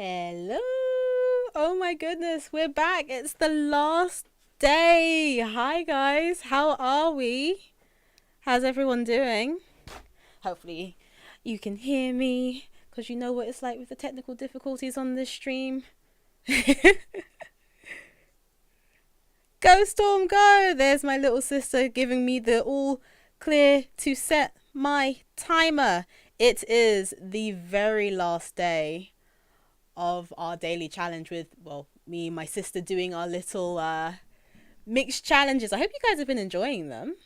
Hello! Oh my goodness, we're back. It's the last day. Hi guys, how are we? How's everyone doing? Hopefully you can hear me because you know what it's like with the technical difficulties on this stream. Go Storm, go! There's my little sister giving me the all clear to set my timer. It is the very last day of our daily challenge with, well, me and my sister doing our little mixed challenges. I hope you guys have been enjoying them.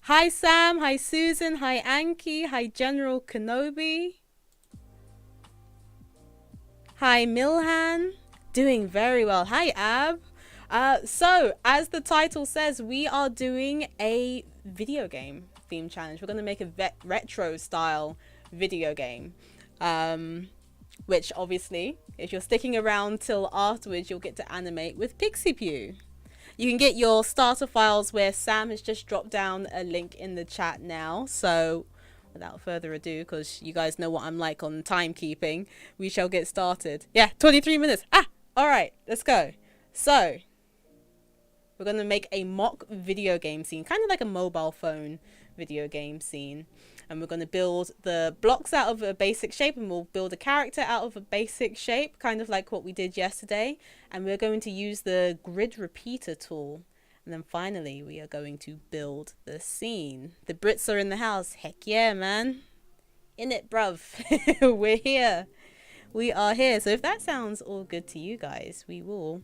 Hi Sam, hi Susan, hi Anki, hi General Kenobi, hi Milhan. Doing very well. Hi Ab. So as the title says, we are doing a video game theme challenge. We're going to make a retro style video game, which obviously if you're sticking around till afterwards, you'll get to animate with PixiePew. You can get your starter files where Sam has just dropped down a link in the chat now. So without further ado, because you guys know what I'm like on timekeeping, we shall get started. Yeah, 23 minutes. All right, let's go. So we're going to make a mock video game scene, kind of like a mobile phone video game scene. And we're going to build the blocks out of a basic shape, and we'll build a character out of a basic shape, kind of like what we did yesterday. And we're going to use the grid repeater tool. And then finally, we are going to build the scene. The Brits are in the house. Heck yeah, man. In it, bruv. We're here. We are here. So if that sounds all good to you guys, we will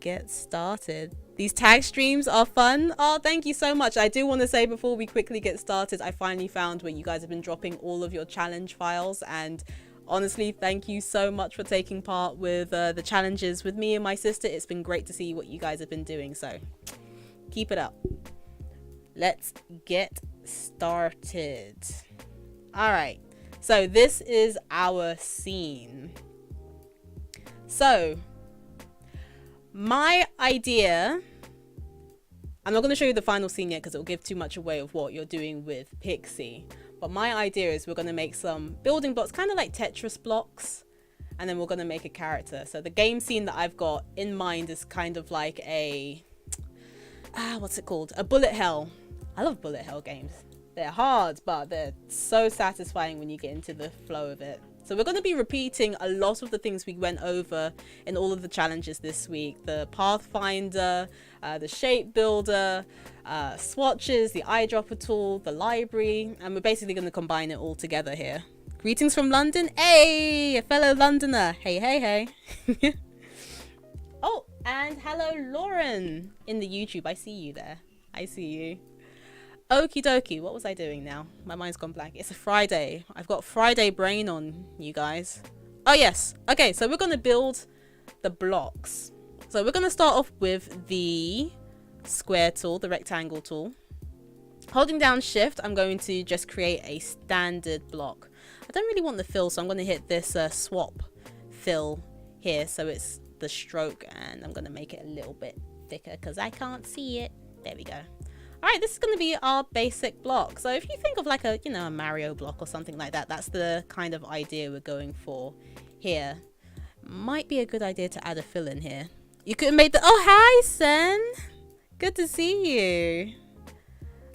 get started. These tag streams are fun. Oh, thank you so much. I do want to say before we quickly get started, I finally found where you guys have been dropping all of your challenge files, and honestly, thank you so much for taking part with the challenges with me and my sister. It's been great to see what you guys have been doing, so keep it up. Let's get started. All right, so this is our scene. So my idea, I'm not going to show you the final scene yet because it will give too much away of what you're doing with Pixie. But my idea is we're going to make some building blocks, kind of like Tetris blocks, and then we're going to make a character. So the game scene that I've got in mind is kind of like a, what's it called? A bullet hell. I love bullet hell games. They're hard, but they're so satisfying when you get into the flow of it. So we're going to be repeating a lot of the things we went over in all of the challenges this week. The Pathfinder, the Shape Builder, swatches, the eyedropper tool, the library, and we're basically going to combine it all together here. Greetings from London. Hey, a fellow Londoner. Hey, hey, hey. Oh, and hello, Lauren in the YouTube. I see you there. I see you. Okie dokie, what was I doing now? My mind's gone blank. It's a Friday. I've got Friday brain on, you guys. Oh yes. Okay, so we're going to build the blocks. So we're going to start off with the square tool, the rectangle tool. Holding down shift, I'm going to just create a standard block. I don't really want the fill, so I'm going to hit this swap fill here. So it's the stroke, and I'm going to make it a little bit thicker because I can't see it. There we go. All right, this is going to be our basic block. So if you think of like a, you know, a Mario block or something like that, that's the kind of idea we're going for here. Might be a good idea to add a fill in here. You could have made the, oh, hi, Sen. Good to see you.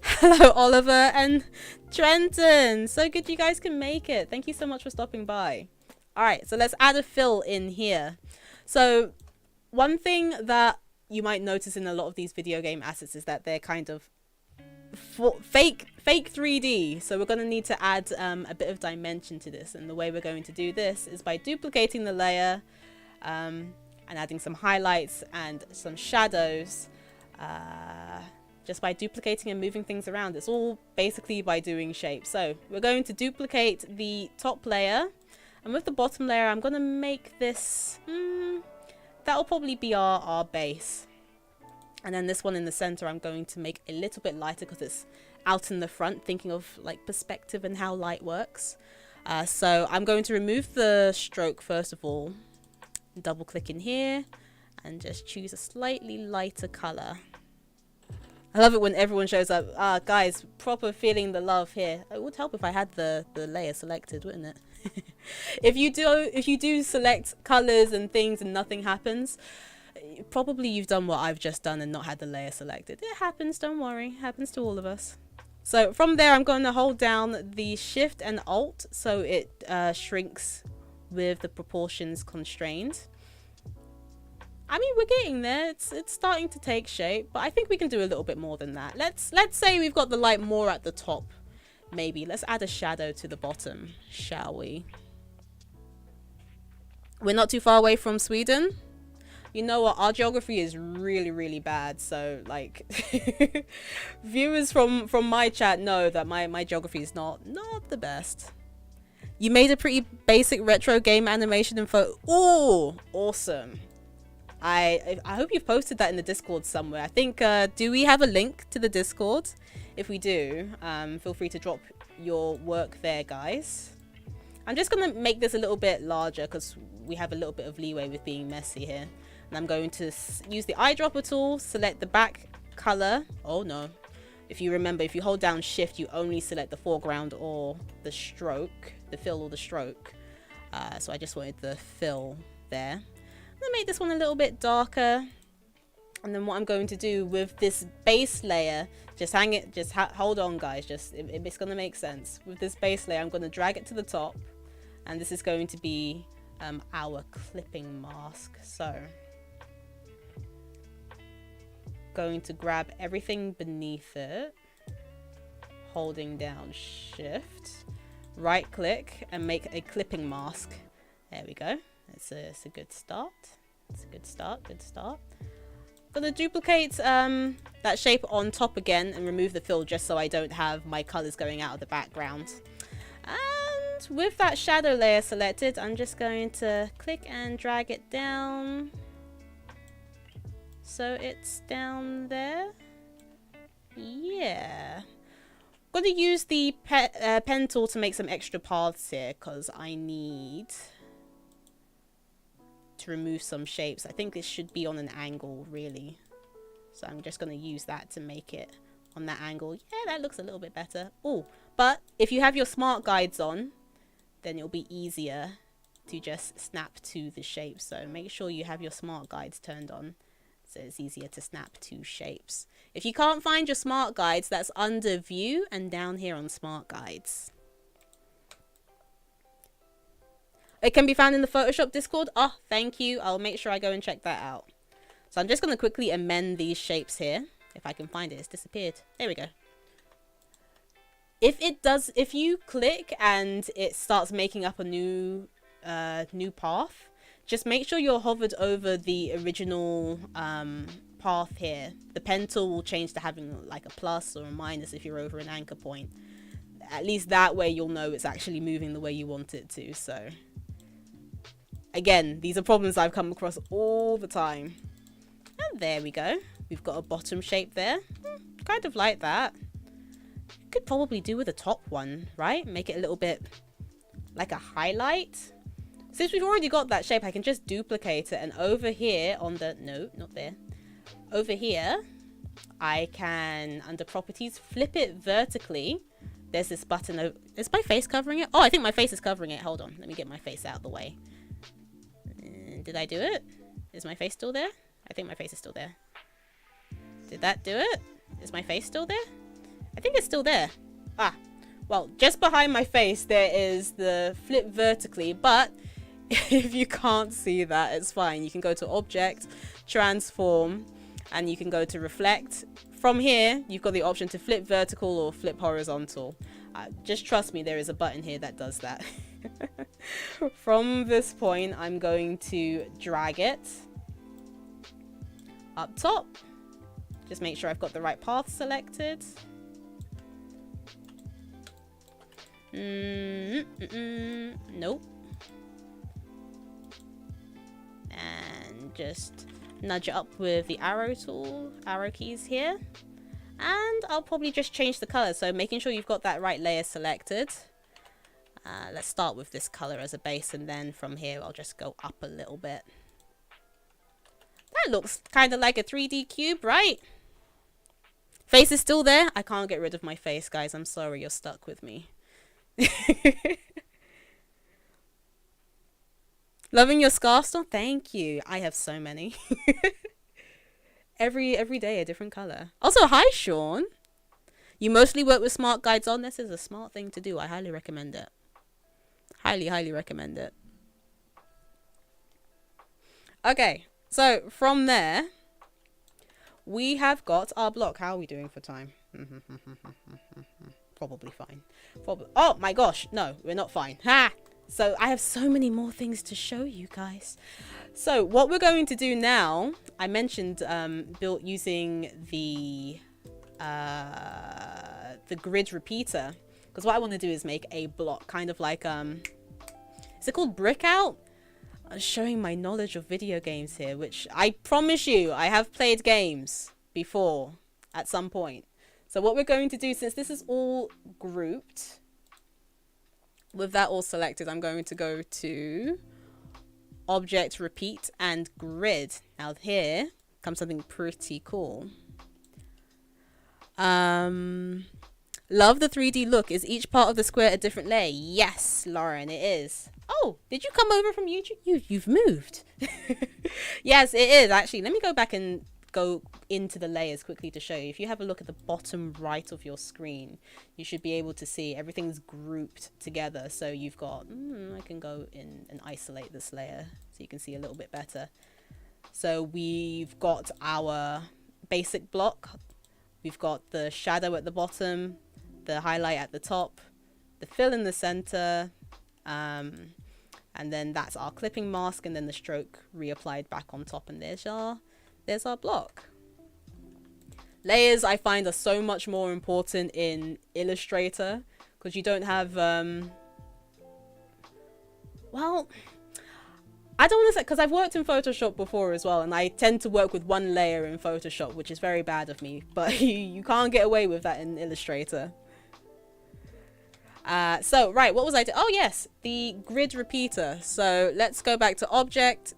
Hello, Oliver and Trenton. So good you guys can make it. Thank you so much for stopping by. All right, so let's add a fill in here. So one thing that you might notice in a lot of these video game assets is that they're kind of fake 3D. So we're going to need to add a bit of dimension to this, and the way we're going to do this is by duplicating the layer and adding some highlights and some shadows, just by duplicating and moving things around. It's all basically by doing shapes. So we're going to duplicate the top layer, and with the bottom layer I'm going to make this that'll probably be our base. And then this one in the center I'm going to make a little bit lighter because it's out in the front, thinking of like perspective and how light works. So I'm going to remove the stroke first of all, double click in here and just choose a slightly lighter color. I love it when everyone shows up. Guys, proper feeling the love here. It would help if I had the layer selected, wouldn't it? If you do select colors and things and nothing happens, probably you've done what I've just done and not had the layer selected. It happens, don't worry. It happens to all of us. So from there, I'm going to hold down the Shift and Alt so it shrinks with the proportions constrained. I mean, we're getting there. It's starting to take shape, but I think we can do a little bit more than that. Let's say we've got the light more at the top. Maybe let's add a shadow to the bottom, shall we? We're not too far away from Sweden. You know what? Our geography is really, really bad. So like, viewers from my chat know that my geography is not the best. You made a pretty basic retro game animation and photo. Oh, awesome. I hope you've posted that in the Discord somewhere. I think, do we have a link to the Discord? If we do, feel free to drop your work there, guys. I'm just going to make this a little bit larger because we have a little bit of leeway with being messy here. And I'm going to use the eyedropper tool, select the back color. Oh no. If you remember, if you hold down Shift, you only select the foreground or the stroke, the fill or the stroke. So I just wanted the fill there. I'm gonna make this one a little bit darker, and then what I'm going to do with this base layer, just hang it, just hold on guys, just it's gonna make sense. With this base layer, I'm going to drag it to the top, and this is going to be our clipping mask. So going to grab everything beneath it, holding down Shift, right click and make a clipping mask. There we go. It's a good start. It's a good start. Good start. I'm gonna duplicate that shape on top again and remove the fill just so I don't have my colors going out of the background. And with that shadow layer selected, I'm just going to click and drag it down so it's down there. Yeah. I'm gonna use the pen tool to make some extra paths here because I need to remove some shapes. I think this should be on an angle really, so I'm just going to use that to make it on that angle. Yeah, that looks a little bit better. Oh, but if you have your smart guides on, then it'll be easier to just snap to the shape. So make sure you have your smart guides turned on so it's easier to snap to shapes. If you can't find your smart guides, that's under View and down here on Smart Guides. It can be found in the Photoshop Discord. Oh, thank you. I'll make sure I go and check that out. So I'm just going to quickly amend these shapes here. If I can find it, it's disappeared. There we go. If you click and it starts making up a new path, just make sure you're hovered over the original path here. The pen tool will change to having like a plus or a minus if you're over an anchor point. At least that way you'll know it's actually moving the way you want it to. So again, these are problems I've come across all the time. And there we go. We've got a bottom shape there. Kind of like that. Could probably do with a top one, right? Make it a little bit like a highlight. Since we've already got that shape, I can just duplicate it. And over here on the... No, not there. Over here, I can, under Properties, flip it vertically. There's this button. Is my face covering it? Oh, I think my face is covering it. Hold on. Let me get my face out of the way. Did I do it? Is my face still there? I think my face is still there. Did that do it? Is my face still there? I think it's still there. Ah, well, just behind my face there is the flip vertically, but if you can't see that, it's fine. You can go to Object, Transform, and you can go to Reflect. From here, you've got the option to flip vertical or flip horizontal. Just trust me, there is a button here that does that. From this point, I'm going to drag it up top. Just make sure I've got the right path selected. Nope. And just nudge it up with the arrow tool, arrow keys here. And I'll probably just change the color. So making sure you've got that right layer selected. Let's start with this color as a base, and then from here I'll just go up a little bit. That looks kind of like a 3D cube, right? Face is still there. I can't get rid of my face, guys. I'm sorry, you're stuck with me. Loving your scarf store? Thank you. I have so many. every day a different color. Also, hi Sean. You mostly work with smart guides on. This is a smart thing to do. I highly recommend it. Highly recommend it. Okay, so from there, we have got our block. How are we doing for time? Probably fine. Oh my gosh, no, we're not fine. Ha! So I have so many more things to show you guys. So what we're going to do now, I mentioned built using the grid repeater, because what I want to do is make a block, kind of like is it called brick out? I'm showing my knowledge of video games here, which I promise you I have played games before at some point. So what we're going to do, since this is all grouped, with that all selected, I'm going to go to Object, Repeat, and Grid. Now here comes something pretty cool. Love the 3D look. Is each part of the square a different layer? Yes, Lauren, it is. Oh, did you come over from YouTube? You've moved. Yes, it is actually. Let me go back and go into the layers quickly to show you. If you have a look at the bottom right of your screen, you should be able to see everything's grouped together. So you've got, I can go in and isolate this layer so you can see a little bit better. So we've got our basic block. We've got the shadow at the bottom, the highlight at the top, the fill in the center, and then that's our clipping mask, and then the stroke reapplied back on top, and there's our block. Layers I find are so much more important in Illustrator, because you don't have well, I don't want to say, because I've worked in Photoshop before as well, and I tend to work with one layer in Photoshop, which is very bad of me, but you can't get away with that in Illustrator. So right, what was I doing? Oh yes, the grid repeater. So let's go back to Object,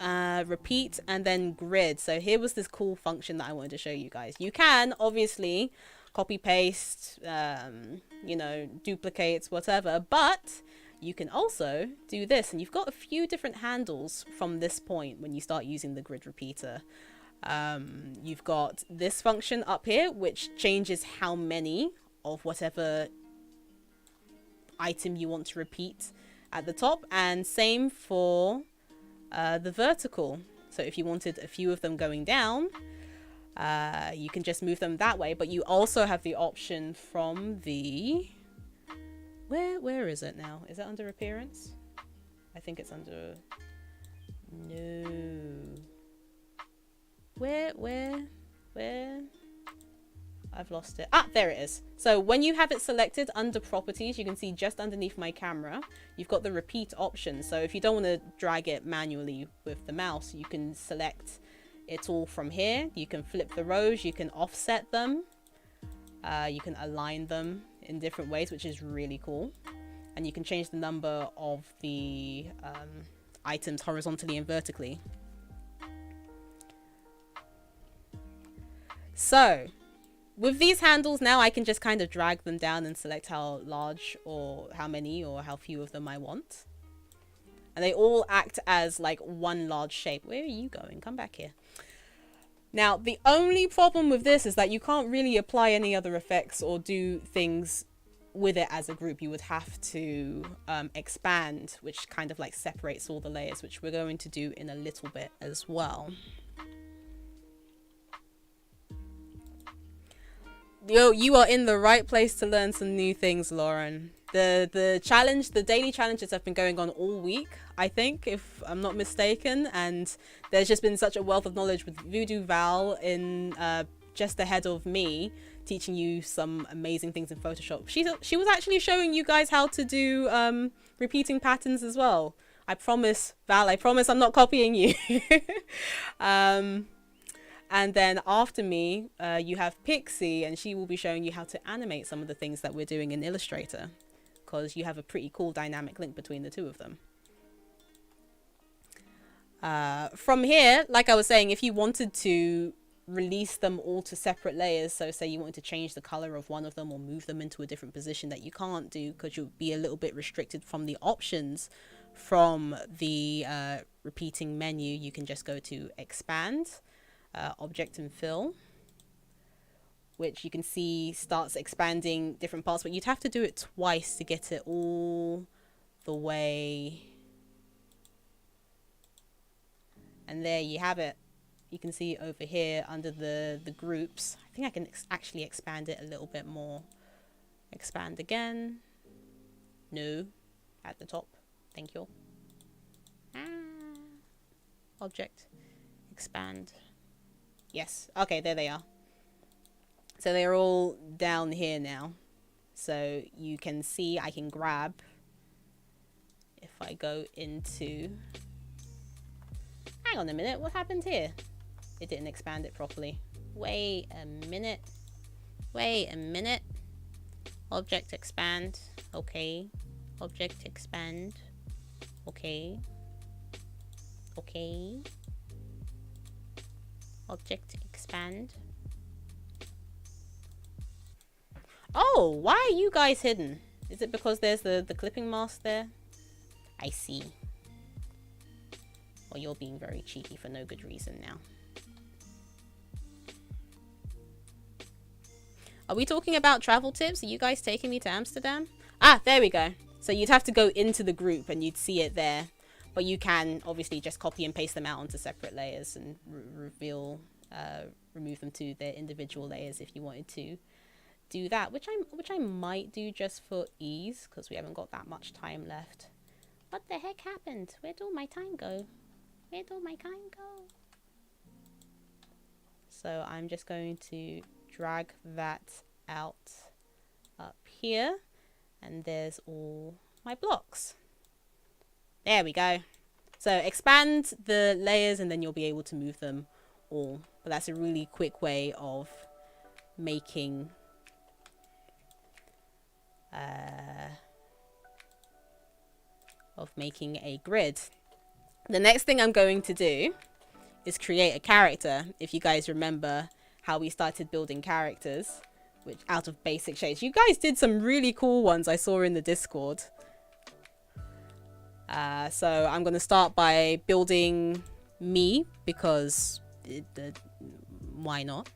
Repeat, and then Grid. So here was this cool function that I wanted to show you guys. You can obviously copy paste, you know, duplicate, whatever, but you can also do this, and you've got a few different handles from this point when you start using the grid repeater. You've got this function up here, which changes how many of whatever item you want to repeat at the top, and same for the vertical. So if you wanted a few of them going down, you can just move them that way, but you also have the option from the where is it now? Is it under appearance? I think it's under, no, where I've lost it. Ah, there it is. So when you have it selected under properties, you can see just underneath my camera, you've got the repeat option. So if you don't want to drag it manually with the mouse, you can select it all from here. You can flip the rows, you can offset them, you can align them in different ways, which is really cool. And you can change the number of the items horizontally and vertically. So with these handles now, I can just kind of drag them down and select how large or how many or how few of them I want. And they all act as like one large shape. Where are you going? Come back here. Now, the only problem with this is that you can't really apply any other effects or do things with it as a group. You would have to expand, which kind of like separates all the layers, which we're going to do in a little bit as well. Yo, you are in the right place to learn some new things, Lauren. The daily challenges have been going on all week, I think, if I'm not mistaken, and there's just been such a wealth of knowledge with Voodoo Val in just ahead of me, teaching you some amazing things in Photoshop. She was actually showing you guys how to do repeating patterns as well. I promise, Val, I promise I'm not copying you. And then after me, you have Pixie, and she will be showing you how to animate some of the things that we're doing in Illustrator, because you have a pretty cool dynamic link between the two of them. From here, like I was saying, if you wanted to release them all to separate layers. So say you wanted to change the color of one of them or move them into a different position, that you can't do because you'll be a little bit restricted from the options from the repeating menu. You can just go to expand, object and fill, which you can see starts expanding different parts, but you'd have to do it twice to get it all the way. And there you have it. You can see over here under the groups. I think I can actually expand it a little bit more. Expand again. No, at the top. Thank you. Object, expand. Yes, okay, there they are. So they're all down here now. So you can see I can grab, if I go into, hang on a minute, what happened here? It didn't expand it properly. Wait a minute. Wait a minute. Object expand. Okay. Object expand. Okay. Okay. Object expand. Oh, why are you guys hidden? Is it because there's the clipping mask there? I see. Well, you're being very cheeky for no good reason now. Are we talking about travel tips? Are you guys taking me to Amsterdam? Ah, there we go. So you'd have to go into the group and you'd see it there. But you can obviously just copy and paste them out onto separate layers and remove them to their individual layers if you wanted to do that, which I might do just for ease because we haven't got that much time left. What the heck happened? Where'd all my time go? Where'd all my time go? So I'm just going to drag that out up here, and there's all my blocks. There we go. So expand the layers and then you'll be able to move them all. But that's a really quick way of making a grid. The next thing I'm going to do is create a character. If you guys remember how we started building characters, which out of basic shapes. You guys did some really cool ones I saw in the Discord. So I'm going to start by building me because why not?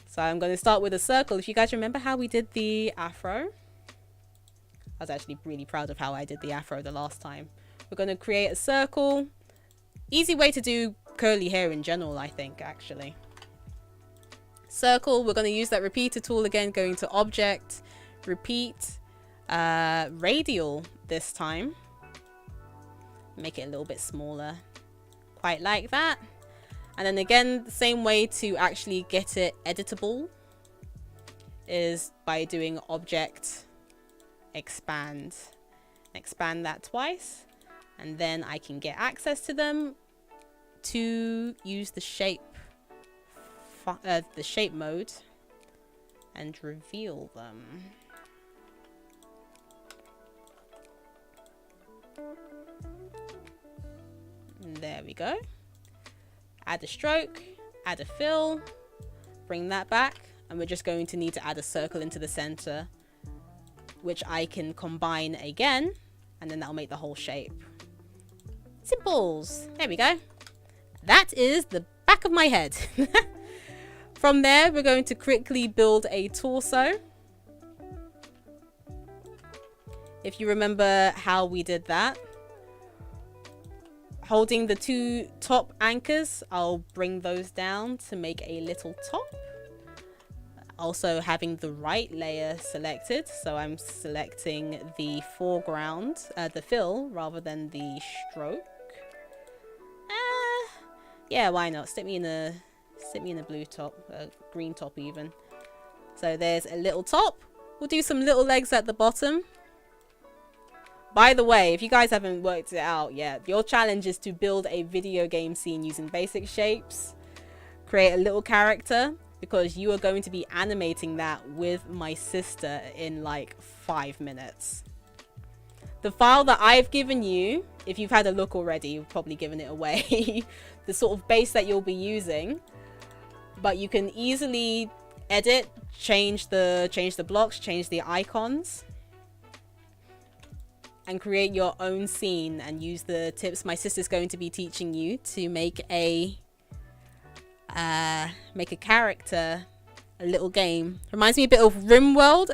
So I'm going to start with a circle. If you guys remember how we did the afro, I was actually really proud of how I did the afro the last time. We're going to create a circle. Easy way to do curly hair in general, I think, actually. Circle, we're going to use that repeater tool again, going to object, repeat, radial this time. Make it a little bit smaller, quite like that. And then again, the same way to actually get it editable is by doing object, expand. Expand that twice, and then I can get access to them to use the shape mode and reveal them. And there we go. Add a stroke, add a fill, bring that back, and we're just going to need to add a circle into the center, which I can combine again, and then that'll make the whole shape. Simples. There we go. That is the back of my head. From there, we're going to quickly build a torso. If you remember how we did that, holding the two top anchors, I'll bring those down to make a little top. Also having the right layer selected, so I'm selecting the foreground, the fill rather than the stroke. Yeah, why not? Stick me in a blue top, green top even. So there's a little top. We'll do some little legs at the bottom. By the way, if you guys haven't worked it out yet, your challenge is to build a video game scene using basic shapes. Create a little character, because you are going to be animating that with my sister in like 5 minutes. The file that I've given you, if you've had a look already, you've probably given it away. The sort of base that you'll be using, but you can easily edit, change the blocks, change the icons, and create your own scene and use the tips my sister's going to be teaching you to make a character, a little game. Reminds me a bit of RimWorld.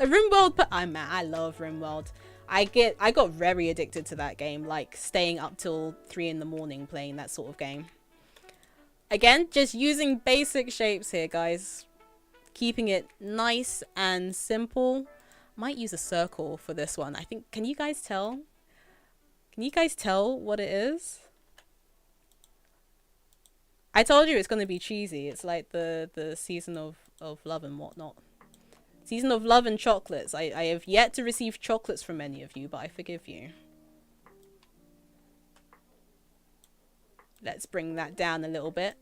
I love RimWorld. I got very addicted to that game, like staying up till 3 in the morning playing that sort of game. Again, just using basic shapes here, guys. Keeping it nice and simple. Might use a circle for this one. I think, can you guys tell? Can you guys tell what it is? I told you it's going to be cheesy. It's like the season of love and whatnot. Season of love and chocolates. I have yet to receive chocolates from any of you, but I forgive you. Let's bring that down a little bit.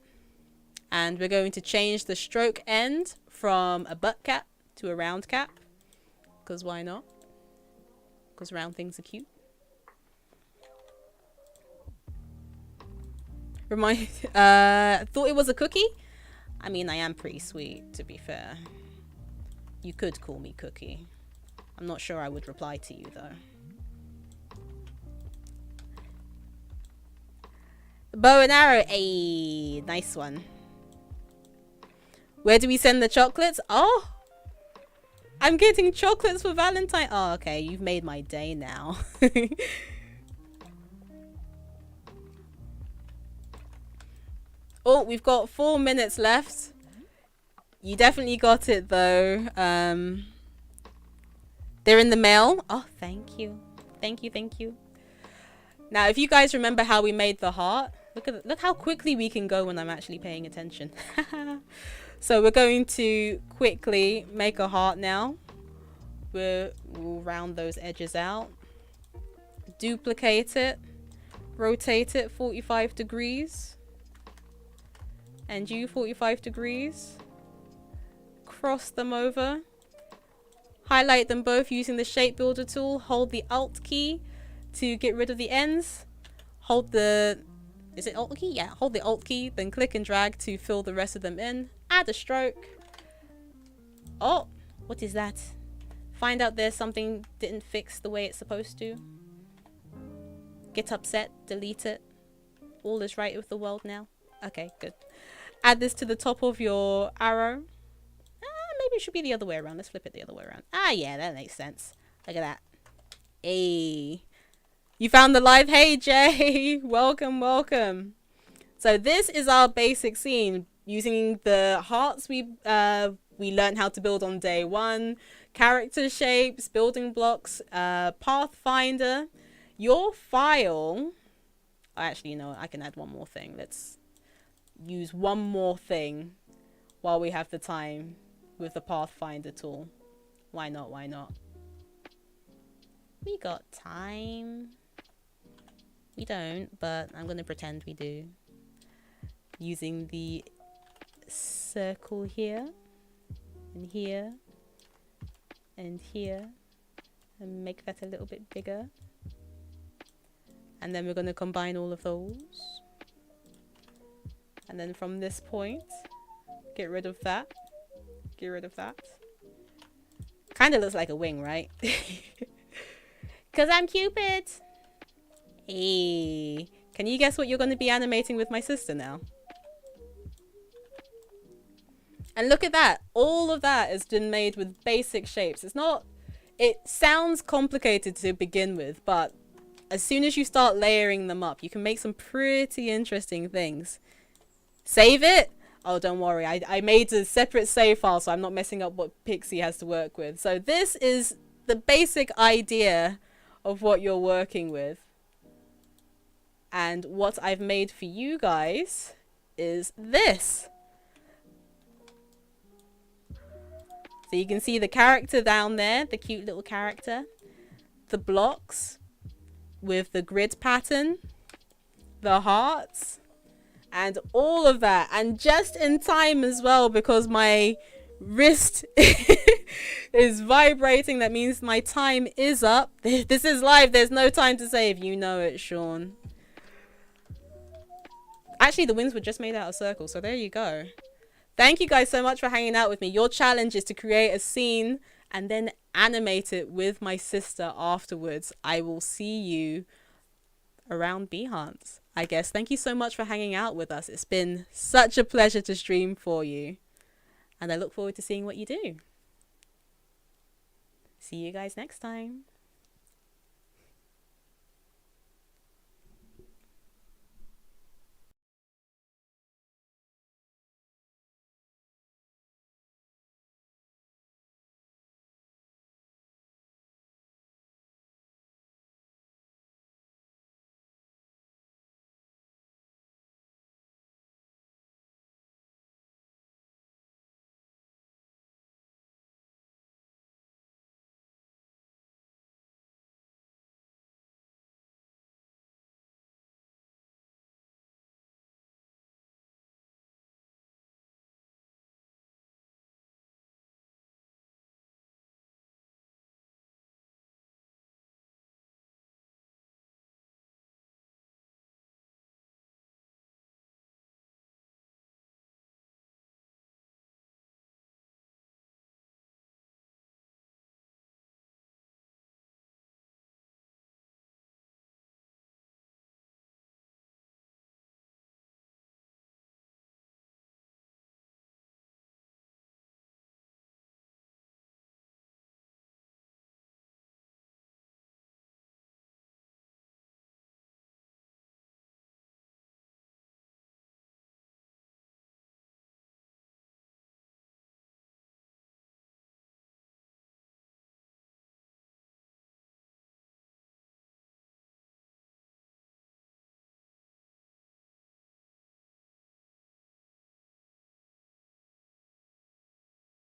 And we're going to change the stroke end from a butt cap to a round cap. Because why not? Because round things are cute. Thought it was a cookie? I mean, I am pretty sweet, to be fair. You could call me Cookie. I'm not sure I would reply to you, though. Bow and arrow. Ayy, nice one. Where do we send the chocolates? Oh! I'm getting chocolates for Valentine. Oh, okay. You've made my day now. Oh, we've got 4 minutes left. You definitely got it, though. They're in the mail. Oh, thank you. Thank you, thank you. Now, if you guys remember how we made the heart, look how quickly we can go when I'm actually paying attention. So we're going to quickly make a heart now. We'll round those edges out. Duplicate it. Rotate it 45 degrees. And you 45 degrees. Cross them over. Highlight them both using the shape builder tool. Hold the Alt key to get rid of the ends. Hold the... Is it Alt key? Yeah, hold the Alt key. Then click and drag to fill the rest of them in. Add a stroke. Oh, what is that? Find out there's something didn't fix the way it's supposed to. Get upset. Delete it. All is right with the world now. Okay, good. Add this to the top of your arrow. Maybe it should be the other way around. Let's flip it the other way around. Ah, yeah, that makes sense. Look at that. Hey. You found the live. Hey, Jay. Welcome, welcome. So this is our basic scene using the hearts we learned how to build on day 1. Character shapes, building blocks, Pathfinder. Your file... Actually, you know, I can add one more thing. Let's use one more thing while we have the time with the Pathfinder tool. Why not? Why not? We got time. We don't, but I'm going to pretend we do. Using the circle here, and here, and here, and make that a little bit bigger. And then we're going to combine all of those. And then from this point, get rid of that. Get rid of that. Kind of looks like a wing, right? Because I'm Cupid. Hey. Can you guess what you're going to be animating with my sister now? And look at that. All of that has been made with basic shapes. It's not... It sounds complicated to begin with, but as soon as you start layering them up, you can make some pretty interesting things. Save it. Oh, don't worry. I made a separate save file, so I'm not messing up what Pixie has to work with. So this is the basic idea of what you're working with. And what I've made for you guys is this. So you can see the character down there, the cute little character. The blocks with the grid pattern. The hearts. And all of that. And just in time as well, because my wrist is vibrating. That means my time is up. This is live. There's no time to save. You know it, Sean. Actually, the wings were just made out of circles. So there you go. Thank you guys so much for hanging out with me. Your challenge is to create a scene and then animate it with my sister afterwards. I will see you around Behance, I guess. Thank you so much for hanging out with us. It's been such a pleasure to stream for you, and I look forward to seeing what you do. See you guys next time.